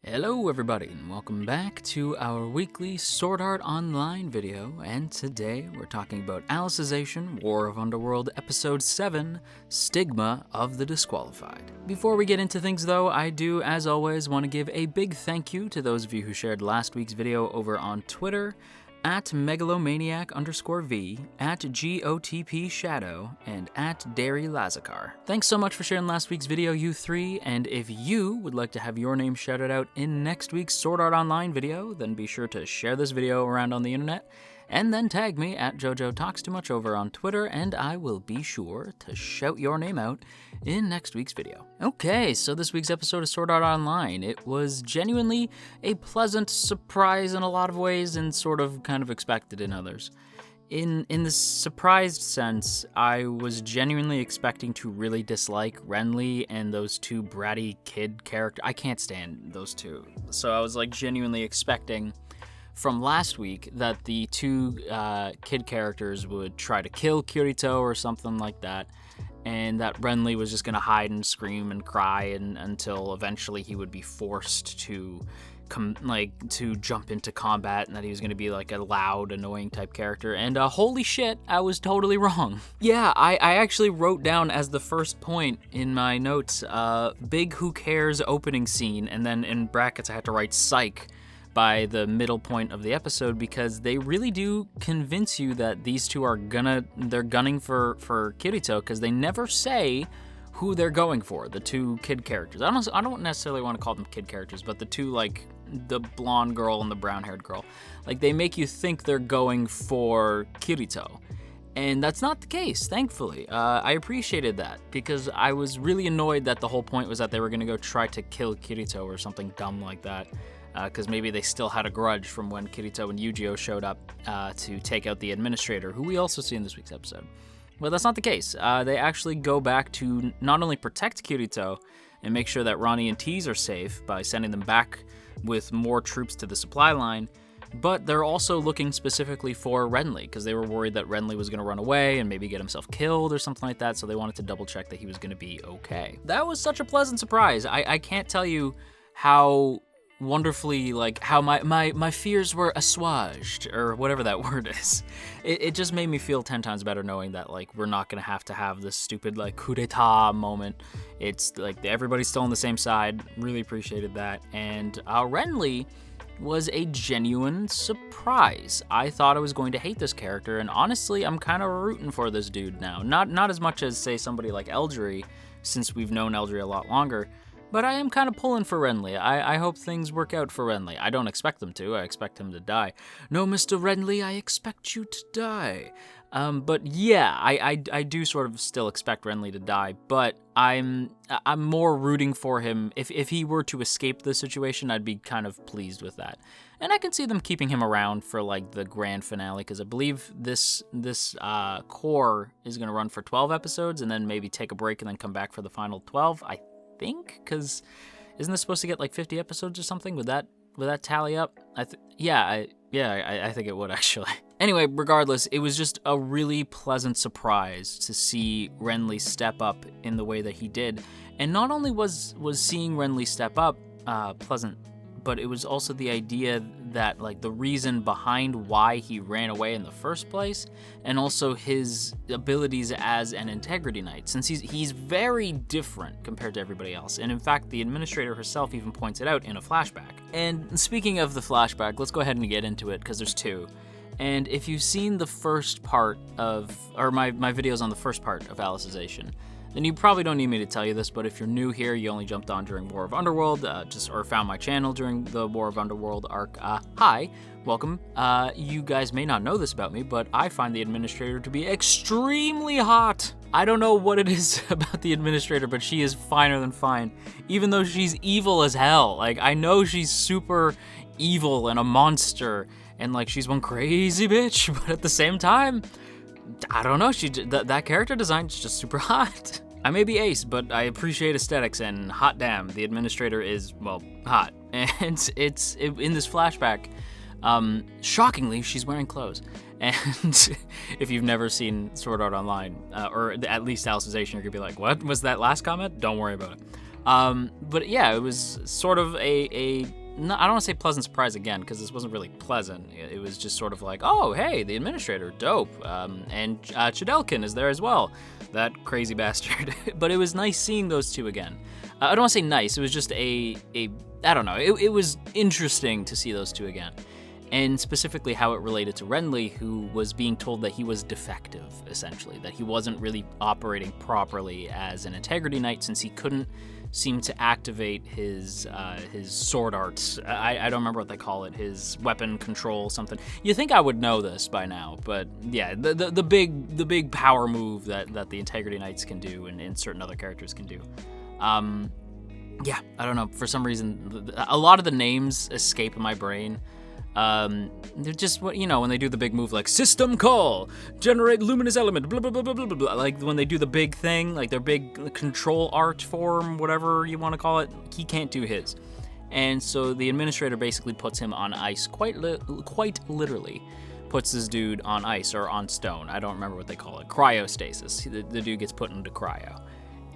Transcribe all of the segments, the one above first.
Hello everybody and welcome back to our weekly Sword Art Online video, and today we're talking about Alicization, War of Underworld Episode 7, Stigma of the Disqualified. Before we get into things though, I do as always want to give a big thank you to those of you who shared last week's video over on Twitter, at megalomaniac_v, at GOTP Shadow, and at Dairy Lazakar. Thanks so much for sharing last week's video, you three, and if you would like to have your name shouted out in next week's Sword Art Online video, then be sure to share this video around on the internet, and then tag me at JoJo Talks Too Much over on Twitter, and I will be sure to shout your name out in next week's video. Okay, so this week's episode of Sword Art Online, it was genuinely a pleasant surprise in a lot of ways and sort of kind of expected in others. In the surprised sense, I was genuinely expecting to really dislike Renly and those two bratty kid characters. I can't stand those two. So I was like genuinely expecting from last week that the two kid characters would try to kill Kirito or something like that, and that Renly was just going to hide and scream and cry until eventually he would be forced to jump into combat, and that he was going to be like a loud, annoying type character. And holy shit, I was totally wrong. Yeah, I actually wrote down as the first point in my notes, big who cares opening scene, and then in brackets I had to write psych by the middle point of the episode, because they really do convince you that these two are they're gunning for Kirito, because they never say who they're going for, the two kid characters. I don't necessarily want to call them kid characters, but the two, like, the blonde girl and the brown-haired girl. Like, they make you think they're going for Kirito. And that's not the case, thankfully. I appreciated that, because I was really annoyed that the whole point was that they were going to go try to kill Kirito or something dumb like that. Because maybe they still had a grudge from when Kirito and Yu-Gi-Oh showed up to take out the administrator, who we also see in this week's episode. Well, that's not the case. They actually go back to not only protect Kirito and make sure that Ronnie and Tease are safe by sending them back with more troops to the supply line, but they're also looking specifically for Renly, because they were worried that Renly was going to run away and maybe get himself killed or something like that, so they wanted to double check that he was going to be okay. That was such a pleasant surprise. I can't tell you how wonderfully, like, how my fears were assuaged, or whatever that word is. It just made me feel 10 times better knowing that, like, we're not gonna have to have this stupid, like, coup d'etat moment. It's like everybody's still on the same side. Really appreciated that. And Renly was a genuine surprise. I thought I was going to hate this character, and honestly, I'm kind of rooting for this dude now. Not as much as, say, somebody like Eldry, since we've known Eldry a lot longer, but I am kind of pulling for Renly. I hope things work out for Renly. I don't expect them to. I expect him to die. No, Mr. Renly, I expect you to die. But yeah, I do sort of still expect Renly to die, but I'm more rooting for him. If he were to escape the situation, I'd be kind of pleased with that. And I can see them keeping him around for, like, the grand finale, because I believe this core is going to run for 12 episodes, and then maybe take a break and then come back for the final 12, I think, because isn't this supposed to get like 50 episodes or something? Would that tally up? I think it would, actually. Anyway, regardless, it was just a really pleasant surprise to see Renly step up in the way that he did. And not only was seeing Renly step up pleasant, but it was also the idea that, like, the reason behind why he ran away in the first place, and also his abilities as an integrity knight, since he's very different compared to everybody else. And in fact, the administrator herself even points it out in a flashback. And speaking of the flashback, let's go ahead and get into it, because there's two. And if you've seen the first part of, or my videos on the first part of Alicization, then you probably don't need me to tell you this, but if you're new here, you only jumped on during War of Underworld, or found my channel during the War of Underworld arc, hi, welcome. You guys may not know this about me, but I find the administrator to be extremely hot. I don't know what it is about the administrator, but she is finer than fine, even though she's evil as hell. Like, I know she's super evil and a monster, and, like, she's one crazy bitch, but at the same time, I don't know, that character design is just super hot. I may be ace, but I appreciate aesthetics, and hot damn, the administrator is, well, hot. And it's in this flashback, shockingly, she's wearing clothes. And if you've never seen Sword Art Online, or at least Alicization, you're gonna be like, what was that last comment? Don't worry about it. But yeah, it was sort of no, I don't want to say pleasant surprise again, because this wasn't really pleasant. It was just sort of like, oh, hey, the administrator, dope. And Chidelkin is there as well, that crazy bastard. But it was nice seeing those two again. I don't want to say nice, it was just I don't know, it was interesting to see those two again. And specifically how it related to Renly, who was being told that he was defective, essentially, that he wasn't really operating properly as an Integrity Knight since he couldn't seem to activate his sword arts. I don't remember what they call it, his weapon control something. You think I would know this by now, but yeah, the big power move that the Integrity Knights can do and certain other characters can do. Yeah, I don't know, for some reason, a lot of the names escape my brain. They're just, you know, when they do the big move like system call, generate luminous element, blah, blah, blah, blah, blah, blah. Like when they do the big thing, like their big control art form, whatever you want to call it, he can't do his. And so the administrator basically puts him on ice, quite literally. Puts this dude on ice or on stone. I don't remember what they call it. Cryostasis. The dude gets put into cryo.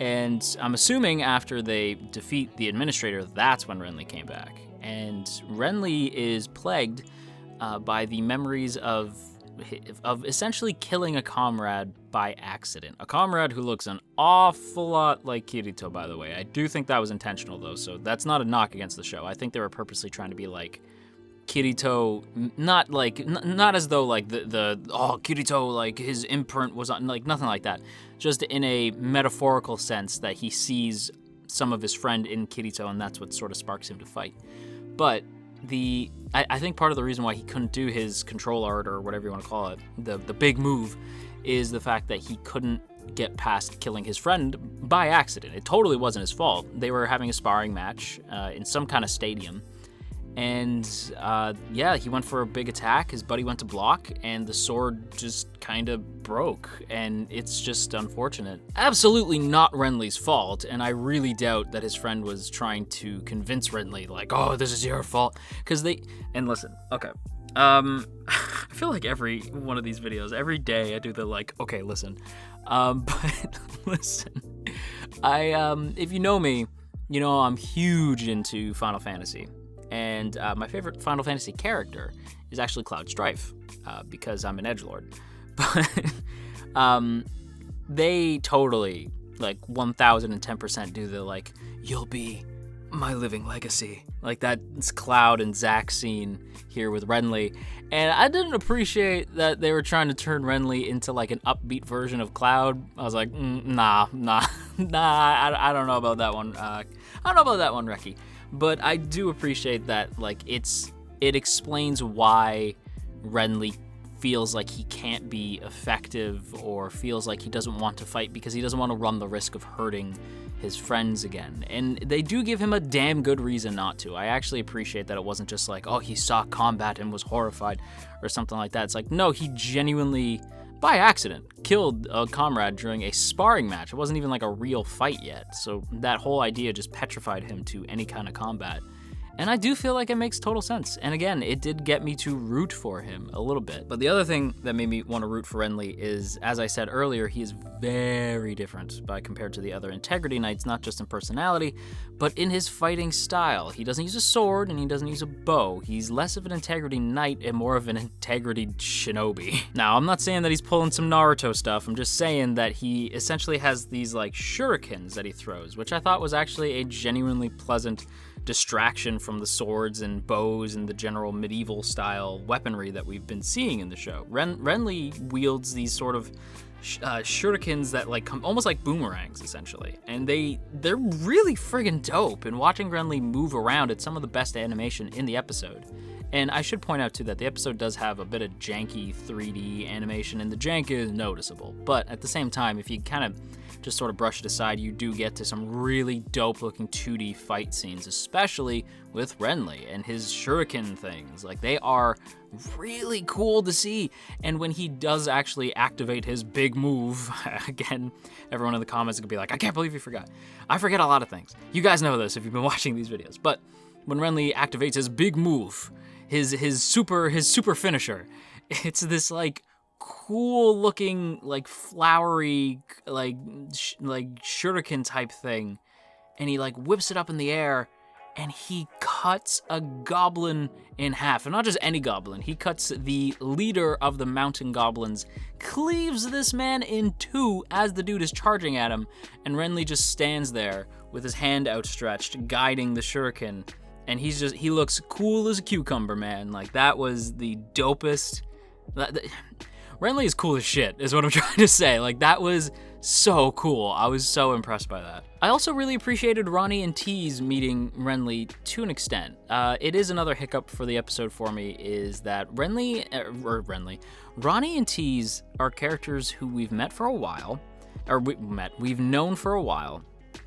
And I'm assuming after they defeat the administrator, that's when Renly came back. And Renly is plagued by the memories of essentially killing a comrade by accident. A comrade who looks an awful lot like Kirito, by the way. I do think that was intentional, though, so that's not a knock against the show. I think they were purposely trying to be like Kirito, not as though like Kirito, like his imprint was on, like nothing like that. Just in a metaphorical sense that he sees some of his friend in Kirito, and that's what sort of sparks him to fight. But I think part of the reason why he couldn't do his control art, or whatever you want to call it, the big move, is the fact that he couldn't get past killing his friend by accident. It totally wasn't his fault. They were having a sparring match in some kind of stadium. And yeah, he went for a big attack, his buddy went to block, and the sword just kind of broke, and it's just unfortunate. Absolutely not Renly's fault, and I really doubt that his friend was trying to convince Renly, like, oh, this is your fault, because and listen, okay, I feel like every one of these videos, every day I do the like, okay, listen, but listen, if you know me, you know I'm huge into Final Fantasy. And my favorite Final Fantasy character is actually Cloud Strife, because I'm an edgelord. But they totally, like, 1010% do the, like, you'll be my living legacy. Like, that's Cloud and Zack scene here with Renly. And I didn't appreciate that they were trying to turn Renly into, like, an upbeat version of Cloud. I was like, nah, I don't know about that one. I don't know about that one, Reki. But I do appreciate that, like, it explains why Renly feels like he can't be effective, or feels like he doesn't want to fight because he doesn't want to run the risk of hurting his friends again. And they do give him a damn good reason not to. I actually appreciate that it wasn't just like, oh, he saw combat and was horrified or something like that. It's like, no, he genuinely, by accident, killed a comrade during a sparring match. It wasn't even like a real fight yet. So that whole idea just petrified him to any kind of combat. And I do feel like it makes total sense. And again, it did get me to root for him a little bit. But the other thing that made me want to root for Renly is, as I said earlier, he is very different compared to the other Integrity Knights, not just in personality, but in his fighting style. He doesn't use a sword and he doesn't use a bow. He's less of an Integrity Knight and more of an Integrity Shinobi. Now, I'm not saying that he's pulling some Naruto stuff. I'm just saying that he essentially has these like shurikens that he throws, which I thought was actually a genuinely pleasant distraction from the swords and bows and the general medieval style weaponry that we've been seeing in the show. Renly wields these sort of shurikens that like come almost like boomerangs essentially, and they're really friggin' dope. And watching Renly move around, it's some of the best animation in the episode. And I should point out too that the episode does have a bit of janky 3D animation, and the jank is noticeable, but at the same time, if you kind of just sort of brush it aside, you do get to some really dope looking 2D fight scenes, especially with Renly and his shuriken things. Like, they are really cool to see. And when he does actually activate his big move, again, everyone in the comments could be like, I can't believe you forgot. I forget a lot of things. You guys know this if you've been watching these videos. But when Renly activates his big move, his super finisher, it's this like cool looking like flowery like shuriken type thing, and he like whips it up in the air, and he cuts a goblin in half. And not just any goblin, he cuts the leader of the mountain goblins, cleaves this man in two as the dude is charging at him, and Renly just stands there with his hand outstretched, guiding the shuriken. And he looks cool as a cucumber, man. Like, that was the dopest. Renly is cool as shit, is what I'm trying to say. Like, that was so cool. I was so impressed by that. I also really appreciated Ronnie and T's meeting Renly to an extent. It is another hiccup for the episode for me, is that Ronnie and T's are characters who we've met for a while, we've known for a while,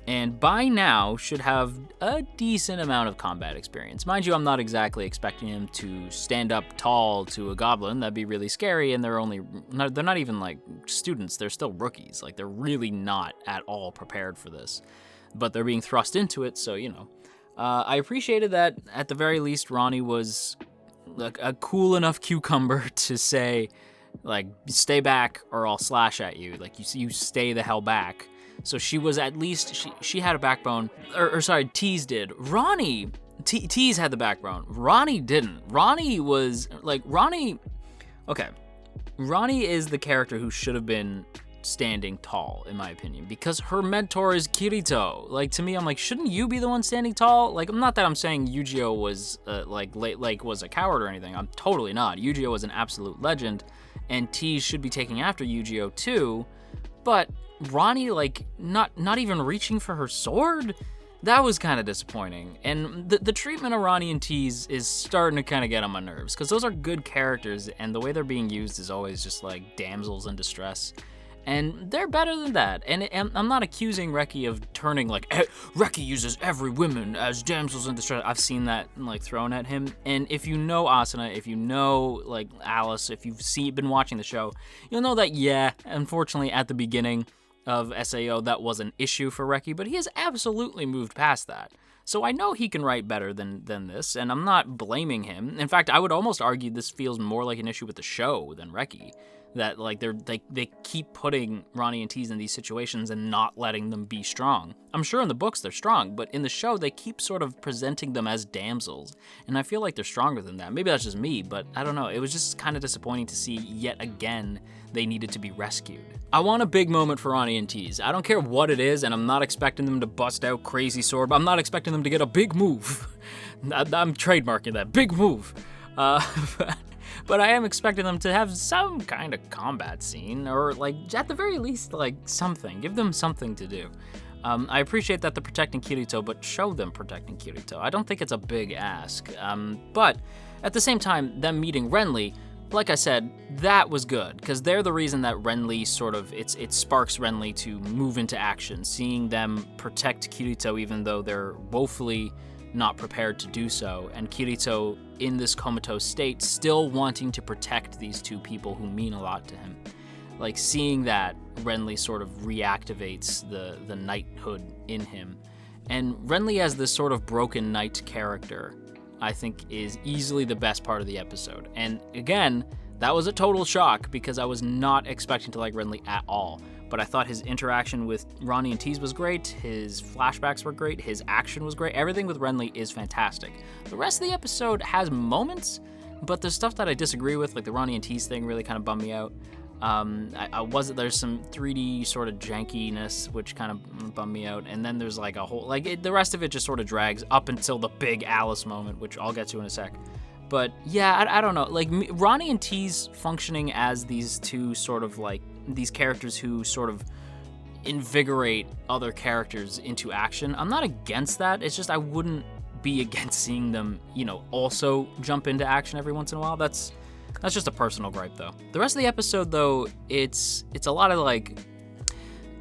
and by now should have a decent amount of combat experience. Mind you, I'm not exactly expecting him to stand up tall to a goblin. That'd be really scary, and they're not even like students, they're still rookies. Like, they're really not at all prepared for this. But they're being thrust into it, so, you know. I appreciated that, at the very least, Ronnie was like a cool enough cucumber to say, like, stay back or I'll slash at you. Like, you stay the hell back. So she was at least, she had a backbone, or sorry, Tease did. Tease had the backbone. Ronnie didn't. Ronnie is the character who should have been standing tall, in my opinion, because her mentor is Kirito. Like, to me, I'm like, shouldn't you be the one standing tall? Like, not that I'm saying Yu-Gi-Oh was, was a coward or anything. I'm totally not. Yu-Gi-Oh was an absolute legend, and Tease should be taking after Yu-Gi-Oh too, but Ronnie, like, not even reaching for her sword? That was kind of disappointing. And the treatment of Ronnie and Tease is starting to kind of get on my nerves, because those are good characters, and the way they're being used is always just like damsels in distress. And they're better than that. And I'm not accusing Reki of turning, like, Reki uses every woman as damsels in distress. I've seen that, like, thrown at him. And if you know Asuna, if you know, like, Alice, if you've been watching the show, you'll know that, yeah, unfortunately, at the beginning of SAO, that was an issue for Reki, but he has absolutely moved past that. So I know he can write better than this, and I'm not blaming him. In fact, I would almost argue this feels more like an issue with the show than Reki. That, like, they keep putting Ronnie and Tease in these situations and not letting them be strong. I'm sure in the books they're strong, but in the show they keep sort of presenting them as damsels, and I feel like they're stronger than that. Maybe that's just me, but I don't know. It was just kind of disappointing to see yet again they needed to be rescued. I want a big moment for Ronnie and Tease. I don't care what it is, and I'm not expecting them to bust out crazy sword, but I'm not expecting them to get a big move. I'm trademarking that, big move. But I am expecting them to have some kind of combat scene, or, like, at the very least, like, something. Give them something to do. I appreciate that they're protecting Kirito, but show them protecting Kirito. I don't think it's a big ask. But at the same time, them meeting Renly, like I said, that was good, because they're the reason that Renly sort of, it sparks Renly to move into action. Seeing them protect Kirito even though they're woefully not prepared to do so, and Kirito in this comatose state still wanting to protect these two people who mean a lot to him. Like, seeing that, Renly sort of reactivates the knighthood in him. And Renly as this sort of broken knight character, I think, is easily the best part of the episode. And again, that was a total shock, because I was not expecting to like Renly at all. But I thought his interaction with Ronnie and Tease was great, his flashbacks were great, his action was great, everything with Renly is fantastic. The rest of the episode has moments, but there's stuff that I disagree with, like the Ronnie and Tease thing really kind of bummed me out. There's some 3D sort of jankiness, which kind of bummed me out, and then there's like a whole, the rest of it just sort of drags up until the big Alice moment, which I'll get to in a sec. But yeah, I don't know, like Ronnie and Tease functioning as these two sort of like, these characters who sort of invigorate other characters into action. I'm not against that, it's just I wouldn't be against seeing them, you know, also jump into action every once in a while. That's just a personal gripe, though. The rest of the episode, though, it's a lot of like,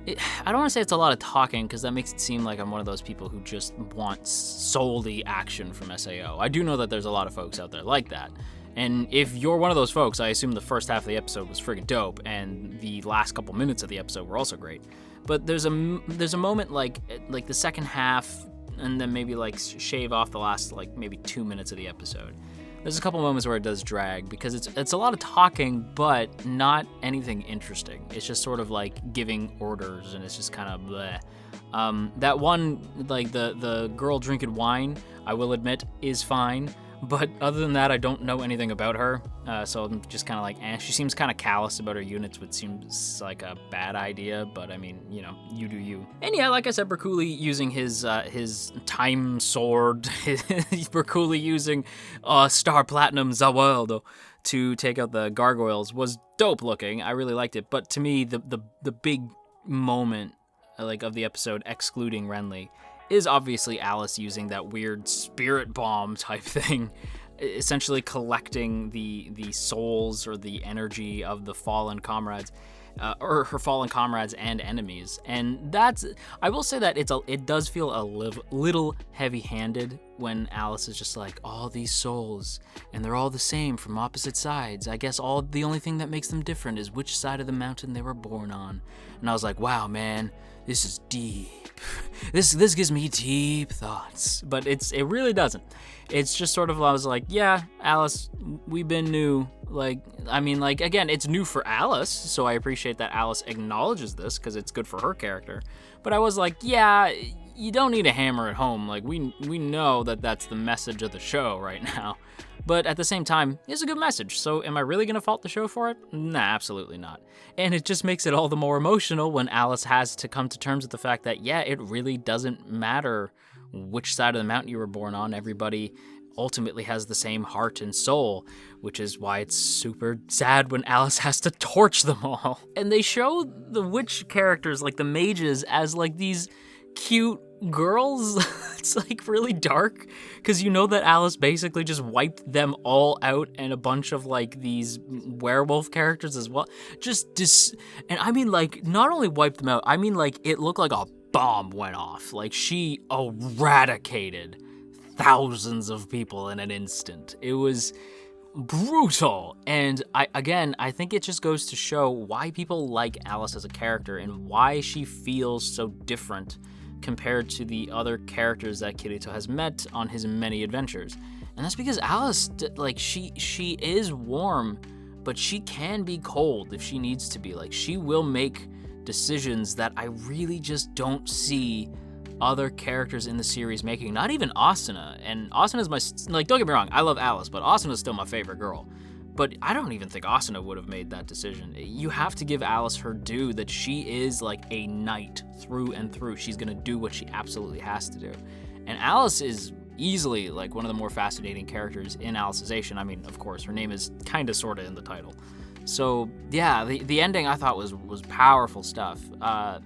I don't want to say it's a lot of talking, because that makes it seem like I'm one of those people who just want solely action from SAO. I do know that there's a lot of folks out there like that. And if you're one of those folks, I assume the first half of the episode was friggin' dope, and the last couple minutes of the episode were also great. But there's a moment like the second half, and then maybe like shave off the last like maybe 2 minutes of the episode. There's a couple moments where it does drag, because it's a lot of talking, but not anything interesting. It's just sort of like giving orders, and it's just kind of bleh. That one, like the girl drinking wine, I will admit, is fine. But other than that, I don't know anything about her. So I'm just kind of like, she seems kind of callous about her units, which seems like a bad idea. But I mean, you know, you do you. And yeah, like I said, Berkuli using his time sword, Berkuli using Star Platinum Zawaldo to take out the gargoyles was dope looking. I really liked it. But to me, the big moment like of the episode, excluding Renly, is obviously Alice using that weird spirit bomb type thing, essentially collecting the souls or the energy of the fallen comrades, or her fallen comrades and enemies. And that's, I will say that it does feel a little heavy-handed when Alice is just like, all these souls, and they're all the same from opposite sides. I guess the only thing that makes them different is which side of the mountain they were born on. And I was like, wow, man, this is deep. This gives me deep thoughts. But it really doesn't. It's just sort of, I was like, yeah, Alice, we've been new. Like, I mean, like, again, it's new for Alice, so I appreciate that Alice acknowledges this because it's good for her character. But I was like, yeah, you don't need to hammer it home. Like, we know that that's the message of the show right now. But at the same time, it's a good message. So am I really going to fault the show for it? Nah, absolutely not. And it just makes it all the more emotional when Alice has to come to terms with the fact that, yeah, it really doesn't matter which side of the mountain you were born on. Everybody ultimately has the same heart and soul, which is why it's super sad when Alice has to torch them all. And they show the witch characters, like the mages, as like these cute girls. It's like really dark because you know that Alice basically just wiped them all out, and a bunch of like these werewolf characters as well. And I mean, like, not only wiped them out, I mean, like, it looked like a bomb went off. Like, she eradicated thousands of people in an instant. It was brutal. And I think it just goes to show why people like Alice as a character and why she feels so different compared to the other characters that Kirito has met on his many adventures. And that's because Alice, like, she is warm, but she can be cold if she needs to be. Like, she will make decisions that I really just don't see other characters in the series making, not even Asuna. And Asuna's like, don't get me wrong, I love Alice, but Asuna's still my favorite girl. But I don't even think Asuna would have made that decision. You have to give Alice her due that she is like a knight through and through. She's gonna do what she absolutely has to do. And Alice is easily like one of the more fascinating characters in Alicization. I mean, of course, her name is kinda sorta in the title. So yeah, the ending I thought was powerful stuff.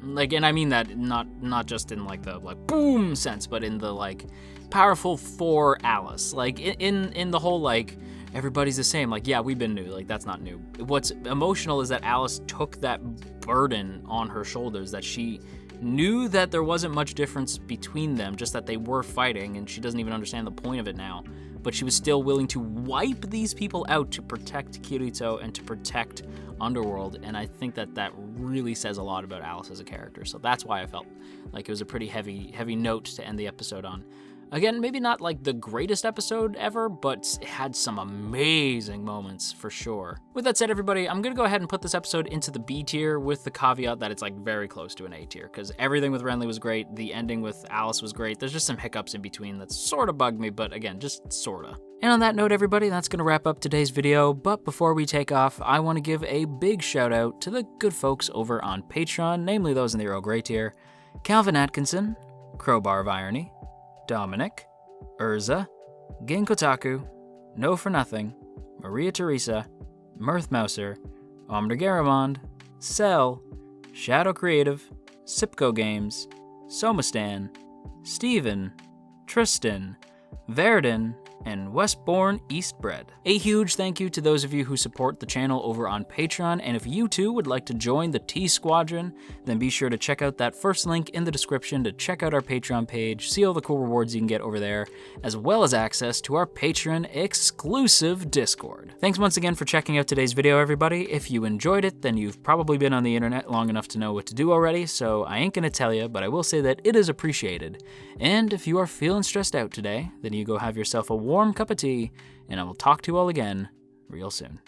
Like, and I mean that not just in like the like boom sense, but in the like powerful for Alice. Like in the whole like everybody's the same. Like, yeah, we've been new. Like, that's not new. What's emotional is that Alice took that burden on her shoulders, that she knew that there wasn't much difference between them, just that they were fighting, and she doesn't even understand the point of it now. But she was still willing to wipe these people out to protect Kirito and to protect Underworld, and I think that really says a lot about Alice as a character. So that's why I felt like it was a pretty heavy note to end the episode on. Again, maybe not like the greatest episode ever, but it had some amazing moments for sure. With that said, everybody, I'm gonna go ahead and put this episode into the B tier with the caveat that it's like very close to an A tier, because everything with Renly was great, the ending with Alice was great, there's just some hiccups in between that sort of bugged me, but again, just sorta. And on that note, everybody, that's gonna wrap up today's video, but before we take off, I wanna give a big shout out to the good folks over on Patreon, namely those in the Earl Grey tier: Calvin Atkinson, Crowbar of Irony, Dominic, Urza, Ginkotaku, No For Nothing, Maria Teresa, Mirth Mouser, Omner Garamond, Cell, Shadow Creative, Sipco Games, Somastan, Steven, Tristan, Verdon, and Westbourne Eastbred. A huge thank you to those of you who support the channel over on Patreon, and if you too would like to join the T Squadron, then be sure to check out that first link in the description to check out our Patreon page, see all the cool rewards you can get over there, as well as access to our Patreon exclusive Discord. Thanks once again for checking out today's video, everybody. If you enjoyed it, then you've probably been on the internet long enough to know what to do already, so I ain't gonna tell you, but I will say that it is appreciated. And if you are feeling stressed out today, then you go have yourself a warm cup of tea, and I will talk to you all again real soon.